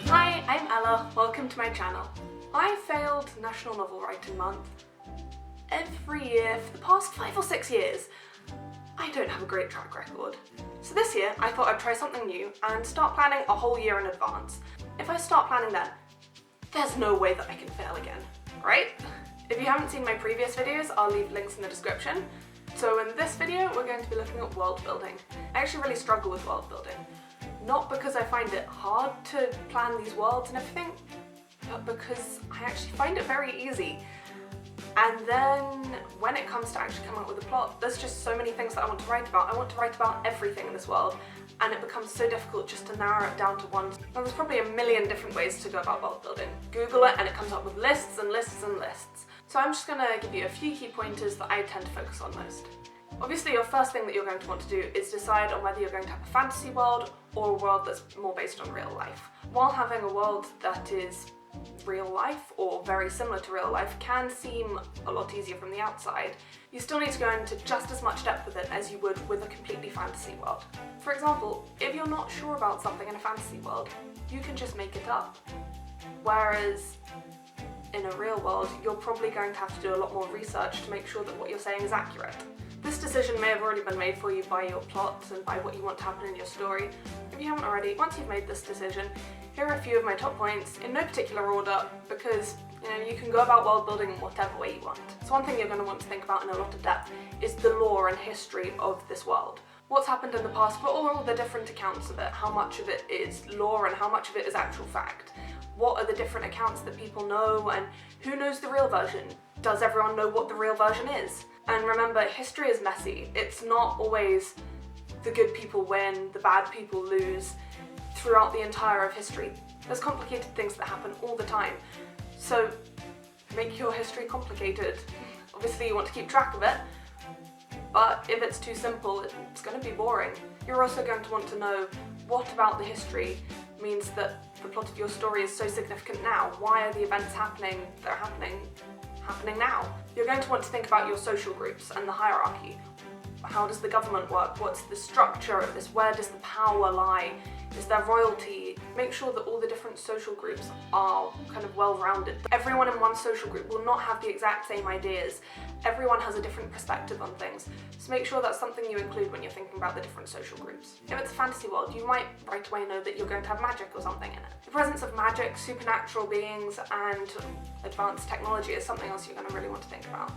Hi, I'm Ella, welcome to my channel. I failed National Novel Writing Month every year for the past 5 or 6 years. I don't have a great track record. So this year I thought I'd try something new and start planning a whole year in advance. If I start planning then, there's no way that I can fail again, right? If you haven't seen my previous videos, I'll leave links in the description. So in this video we're going to be looking at world building. I actually really struggle with world building. Not because I find it hard to plan these worlds and everything, but because I actually find it very easy. And then when it comes to actually coming up with a plot, there's just so many things that I want to write about. I want to write about everything in this world, and it becomes so difficult just to narrow it down to one. Now there's probably a million different ways to go about world building. Google it and it comes up with lists and lists and lists. So I'm just going to give you a few key pointers that I tend to focus on most. Obviously your first thing that you're going to want to do is decide on whether you're going to have a fantasy world or a world that's more based on real life. While having a world that is real life or very similar to real life can seem a lot easier from the outside, you still need to go into just as much depth with it as you would with a completely fantasy world. For example, if you're not sure about something in a fantasy world, you can just make it up. Whereas in a real world, you're probably going to have to do a lot more research to make sure that what you're saying is accurate. This decision may have already been made for you by your plots and by what you want to happen in your story. If you haven't already, once you've made this decision, here are a few of my top points in no particular order because you can go about world building in whatever way you want. So one thing you're going to want to think about in a lot of depth is the lore and history of this world. What's happened in the past, but all the different accounts of it, how much of it is lore and how much of it is actual fact. What are the different accounts that people know and who knows the real version? Does everyone know what the real version is? And remember, history is messy. It's not always the good people win, the bad people lose throughout the entire of history. There's complicated things that happen all the time. So make your history complicated. Obviously you want to keep track of it, but if it's too simple, it's going to be boring. You're also going to want to know what about the history means that the plot of your story is so significant now. Why are the events happening that are happening now? You're going to want to think about your social groups and the hierarchy. How does the government work? What's the structure of this? Where does the power lie? Is there royalty? Make sure that all the different social groups are kind of well-rounded. Everyone in one social group will not have the exact same ideas. Everyone has a different perspective on things. So make sure that's something you include when you're thinking about the different social groups. If it's a fantasy world, you might right away know that you're going to have magic or something in it. The presence of magic, supernatural beings, and advanced technology is something else you're going to really want to think about.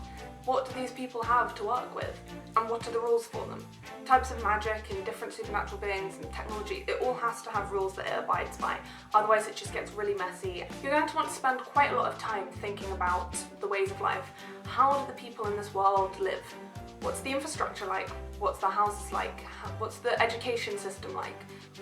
What do these people have to work with? And what are the rules for them? Types of magic and different supernatural beings and technology, it all has to have rules that it abides by, otherwise it just gets really messy. You're going to want to spend quite a lot of time thinking about the ways of life. How do the people in this world live? What's the infrastructure like? What's their houses like? What's the education system like?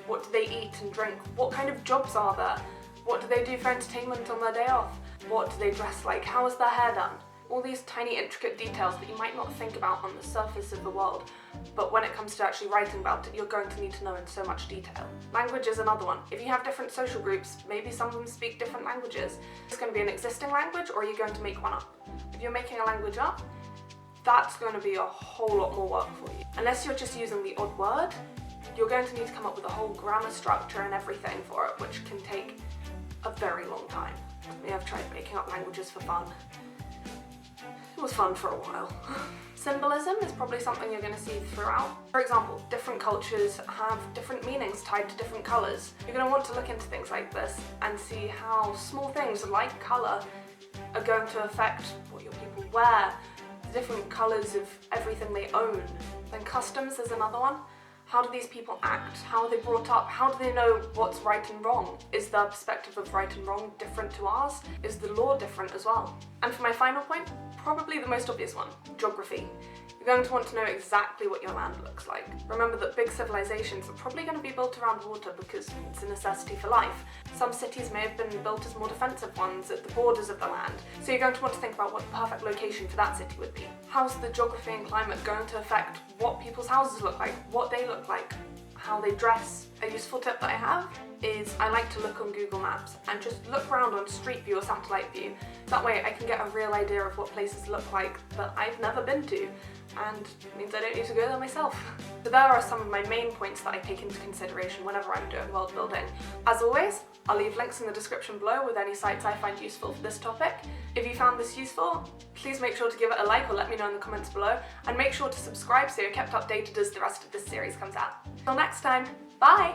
What do they eat and drink? What kind of jobs are there? What do they do for entertainment on their day off? What do they dress like? How is their hair done? All these tiny intricate details that you might not think about on the surface of the world, but when it comes to actually writing about it, you're going to need to know in so much detail. Language is another one. If you have different social groups, maybe some of them speak different languages. It's going to be an existing language, or are you going to make one up? If you're making a language up, that's going to be a whole lot more work for you. Unless you're just using the odd word, you're going to need to come up with a whole grammar structure and everything for it, which can take a very long time. We have tried making up languages for fun. It was fun for a while. Symbolism is probably something you're going to see throughout. For example, different cultures have different meanings tied to different colours. You're going to want to look into things like this and see how small things like colour are going to affect what your people wear, the different colours of everything they own. Then customs is another one. How do these people act? How are they brought up? How do they know what's right and wrong? Is their perspective of right and wrong different to ours? Is the law different as well? And for my final point, probably the most obvious one, geography. You're going to want to know exactly what your land looks like. Remember that big civilizations are probably going to be built around water because it's a necessity for life. Some cities may have been built as more defensive ones at the borders of the land, so you're going to want to think about what the perfect location for that city would be. How's the geography and climate going to affect what people's houses look like, what they look like, how they dress, A useful tip that I have is I like to look on Google Maps and just look around on Street View or Satellite View. That way I can get a real idea of what places look like that I've never been to, and it means I don't need to go there myself. So there are some of my main points that I take into consideration whenever I'm doing world building. As always, I'll leave links in the description below with any sites I find useful for this topic. If you found this useful, please make sure to give it a like or let me know in the comments below, and make sure to subscribe so you're kept updated as the rest of this series comes out. Till next time, bye!